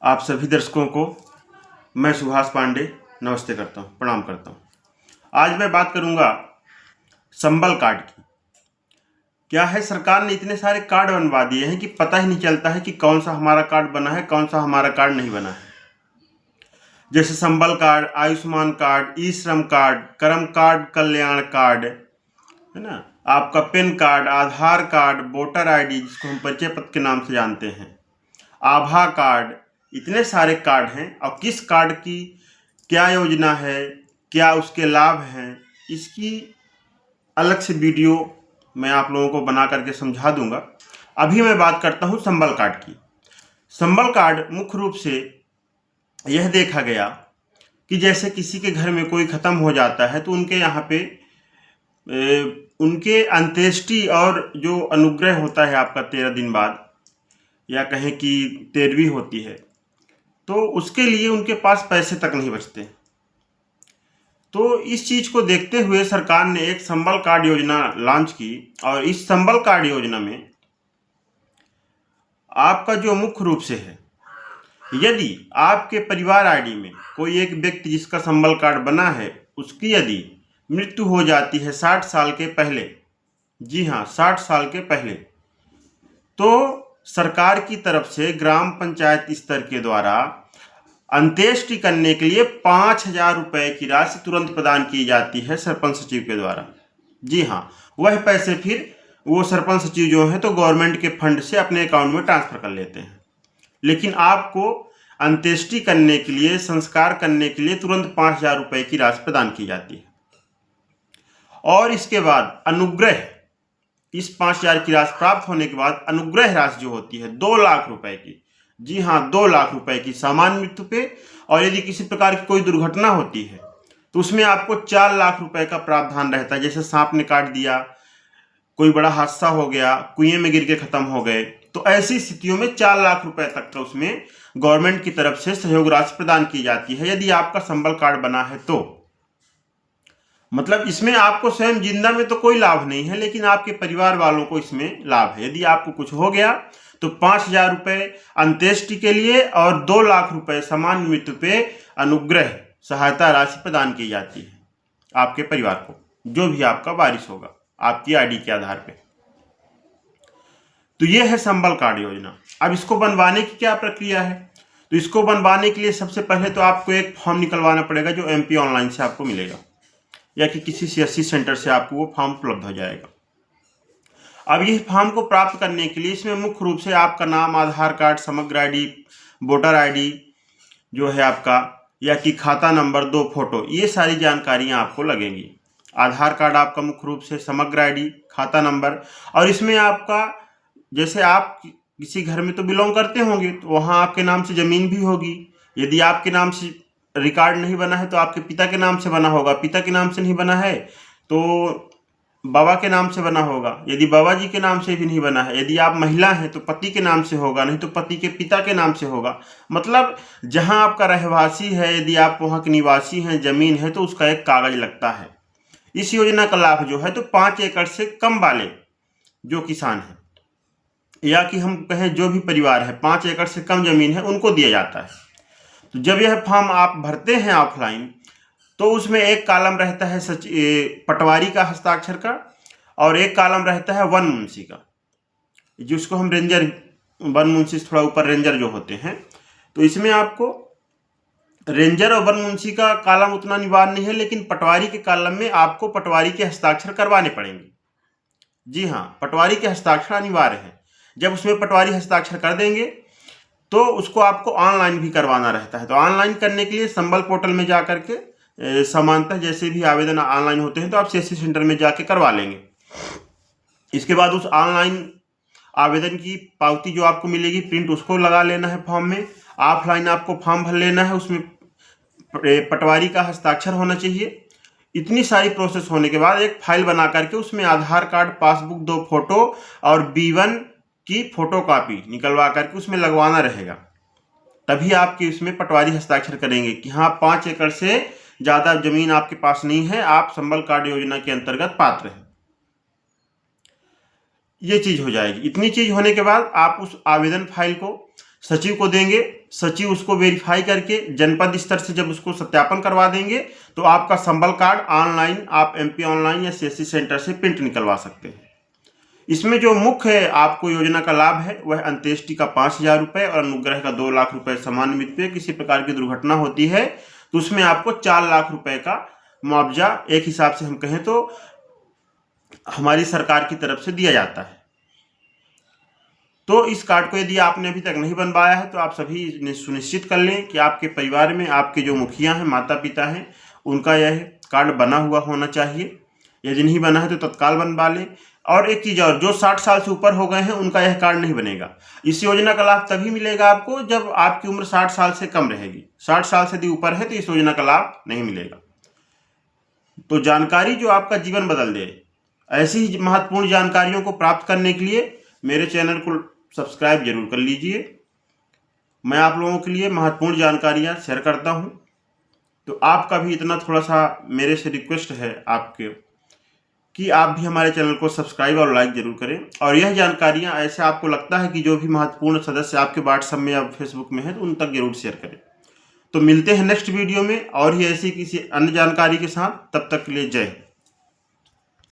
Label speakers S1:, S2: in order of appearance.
S1: आप सभी दर्शकों को मैं सुभाष पांडे नमस्ते करता हूँ, प्रणाम करता हूँ। आज मैं बात करूँगा संबल कार्ड की। क्या है, सरकार ने इतने सारे कार्ड बनवा दिए हैं कि पता ही नहीं चलता है कि कौन सा हमारा कार्ड बना है, कौन सा हमारा कार्ड नहीं बना है। जैसे संबल कार्ड, आयुष्मान कार्ड, ई श्रम कार्ड, कर्म कार्ड, कल्याण कार्ड, है ना, आपका पेन कार्ड, आधार कार्ड, वोटर आईडी जिसको हम परिचय पत्र के नाम से जानते हैं, आभा कार्ड, इतने सारे कार्ड हैं। और किस कार्ड की क्या योजना है, क्या उसके लाभ हैं, इसकी अलग से वीडियो मैं आप लोगों को बना करके समझा दूंगा। अभी मैं बात करता हूं संबल कार्ड की। संबल कार्ड मुख्य रूप से यह देखा गया कि जैसे किसी के घर में कोई ख़त्म हो जाता है तो उनके यहाँ पे उनके अंत्येष्टि और जो अनुग्रह होता है आपका 13 दिन बाद, या कहें कि 13वीं होती है, तो उसके लिए उनके पास पैसे तक नहीं बचते। तो इस चीज़ को देखते हुए सरकार ने एक संबल कार्ड योजना लॉन्च की। और इस संबल कार्ड योजना में आपका जो मुख्य रूप से है, यदि आपके परिवार आईडी में कोई एक व्यक्ति जिसका संबल कार्ड बना है, उसकी यदि मृत्यु हो जाती है 60 साल के पहले, जी हाँ 60 साल के पहले, तो सरकार की तरफ से ग्राम पंचायत स्तर के द्वारा अंत्येष्टि करने के लिए 5,000 रुपये की राशि तुरंत प्रदान की जाती है सरपंच सचिव के द्वारा। जी हाँ, वह पैसे फिर वो सरपंच सचिव जो है तो गवर्नमेंट के फंड से अपने अकाउंट में ट्रांसफर कर लेते हैं। लेकिन आपको अंत्येष्टि करने के लिए, संस्कार करने के लिए तुरंत 5,000 रुपये की राशि प्रदान की जाती है। और इसके बाद अनुग्रह, इस 5,000 की राशि प्राप्त होने के बाद अनुग्रह राशि जो होती है 2 लाख रुपए की, जी हाँ 2 लाख रुपए की सामान्य मृत्यु पे, और यदि किसी प्रकार की कोई दुर्घटना होती है तो उसमें आपको 4 लाख रुपए का प्रावधान रहता है। जैसे सांप ने काट दिया, कोई बड़ा हादसा हो गया, कुएं में गिर के खत्म हो गए, तो ऐसी स्थितियों में 4 लाख रुपए तक का उसमें गवर्नमेंट की तरफ से सहयोग राशि प्रदान की जाती है यदि आपका संबल कार्ड बना है तो। मतलब इसमें आपको स्वयं जिंदा में तो कोई लाभ नहीं है, लेकिन आपके परिवार वालों को इसमें लाभ है। यदि आपको कुछ हो गया तो 5,000 रुपये अंत्येष्टि के लिए और 2 लाख रुपए सामान्य मृत्यु पे अनुग्रह सहायता राशि प्रदान की जाती है आपके परिवार को, जो भी आपका वारिस होगा आपकी आईडी के आधार पे। तो ये है संबल कार्ड योजना। अब इसको बनवाने की क्या प्रक्रिया है? तो इसको बनवाने के लिए सबसे पहले तो आपको एक फॉर्म निकलवाना पड़ेगा जो MP ऑनलाइन से आपको मिलेगा, या कि किसी CSC सेंटर से आपको वो फॉर्म उपलब्ध हो जाएगा। अब इस फॉर्म को प्राप्त करने के लिए इसमें मुख्य रूप से आपका नाम, आधार कार्ड, समग्र आईडी, वोटर आईडी जो है आपका, या कि खाता नंबर, 2 फोटो, ये सारी जानकारियां आपको लगेंगी। आधार कार्ड आपका मुख्य रूप से, समग्र आईडी, खाता नंबर, और इसमें आपका, जैसे आप किसी घर में तो बिलोंग करते होंगे तो वहाँ आपके नाम से ज़मीन भी होगी। यदि आपके नाम से रिकॉर्ड नहीं बना है तो आपके पिता के नाम से बना होगा, पिता के नाम से नहीं बना है तो बाबा के नाम से बना होगा, यदि बाबा जी के नाम से भी नहीं बना है, यदि आप महिला हैं तो पति के नाम से होगा, नहीं तो पति के पिता के नाम से होगा। मतलब जहां आपका रहवासी है, यदि आप वहां के निवासी हैं, जमीन है, तो उसका एक कागज लगता है। इस योजना का लाभ जो है तो 5 एकड़ से कम वाले जो किसान हैं, या कि हम कहें जो भी परिवार है 5 एकड़ से कम जमीन है, उनको दिया जाता है। तो जब यह फॉर्म आप भरते हैं ऑफलाइन, तो उसमें एक कॉलम रहता है पटवारी का हस्ताक्षर का, और एक कॉलम रहता है वन मुंशी का, जिसको हम रेंजर, वन मुंशी थोड़ा ऊपर रेंजर जो होते हैं। तो इसमें आपको रेंजर और वन मुंशी का कॉलम उतना अनिवार्य नहीं है, लेकिन पटवारी के कॉलम में आपको पटवारी के हस्ताक्षर करवाने पड़ेंगे। जी हाँ, पटवारी के हस्ताक्षर अनिवार्य है। जब उसमें पटवारी हस्ताक्षर कर देंगे तो उसको आपको ऑनलाइन भी करवाना रहता है। तो ऑनलाइन करने के लिए संबल पोर्टल में जा करके सामान्यतः जैसे भी आवेदन ऑनलाइन होते हैं तो आप CSC सेंटर में जाके करवा लेंगे। इसके बाद उस ऑनलाइन आवेदन की पावती जो आपको मिलेगी प्रिंट, उसको लगा लेना है फॉर्म में। ऑफलाइन आपको फॉर्म भर लेना है, उसमें पटवारी का हस्ताक्षर होना चाहिए। इतनी सारी प्रोसेस होने के बाद एक फाइल बना करके उसमें आधार कार्ड, पासबुक, 2 फोटो और B1 की फोटो कॉपी निकलवा करके उसमें लगवाना रहेगा। तभी आपके उसमें पटवारी हस्ताक्षर करेंगे कि हाँ 5 एकड़ से ज़्यादा जमीन आपके पास नहीं है, आप संबल कार्ड योजना के अंतर्गत पात्र हैं। ये चीज़ हो जाएगी। इतनी चीज़ होने के बाद आप उस आवेदन फाइल को सचिव को देंगे, सचिव उसको वेरीफाई करके जनपद स्तर से जब उसको सत्यापन करवा देंगे तो आपका संबल कार्ड ऑनलाइन आप एमपी ऑनलाइन या सीएससी सेंटर से प्रिंट निकलवा सकते हैं। इसमें जो मुख्य आपको योजना का लाभ है वह अंत्येष्टि का 5,000 रुपये और अनुग्रह का 2 लाख रुपये सामान्य मृत्यु पे किसी प्रकार की दुर्घटना होती है तो उसमें आपको 4 लाख रुपए का मुआवजा एक हिसाब से हम कहें तो हमारी सरकार की तरफ से दिया जाता है। तो इस कार्ड को यदि आपने अभी तक नहीं बनवाया है तो आप सभी सुनिश्चित कर लें कि आपके परिवार में आपके जो मुखिया हैं, माता पिता हैं, उनका यह कार्ड बना हुआ होना चाहिए। यदि नहीं बना है तो तत्काल बनवा लें। और एक चीज़ और, जो 60 साल से ऊपर हो गए हैं उनका यह कार्ड नहीं बनेगा। इस योजना का लाभ तभी मिलेगा आपको जब आपकी उम्र 60 साल से कम रहेगी। 60 साल से यदि ऊपर है तो इस योजना का लाभ नहीं मिलेगा। तो जानकारी जो आपका जीवन बदल दे, ऐसी ही महत्वपूर्ण जानकारियों को प्राप्त करने के लिए मेरे चैनल को सब्सक्राइब जरूर कर लीजिए। मैं आप लोगों के लिए महत्वपूर्ण जानकारियां शेयर करता हूं, तो आपका भी इतना थोड़ा सा मेरे से रिक्वेस्ट है आपके कि आप भी हमारे चैनल को सब्सक्राइब और लाइक जरूर करें। और यह जानकारियां ऐसे आपको लगता है कि जो भी महत्वपूर्ण सदस्य आपके व्हाट्सएप में या फेसबुक में है तो उन तक जरूर शेयर करें। तो मिलते हैं नेक्स्ट वीडियो में और ही ऐसी किसी अन्य जानकारी के साथ। तब तक के लिए जय हिंद।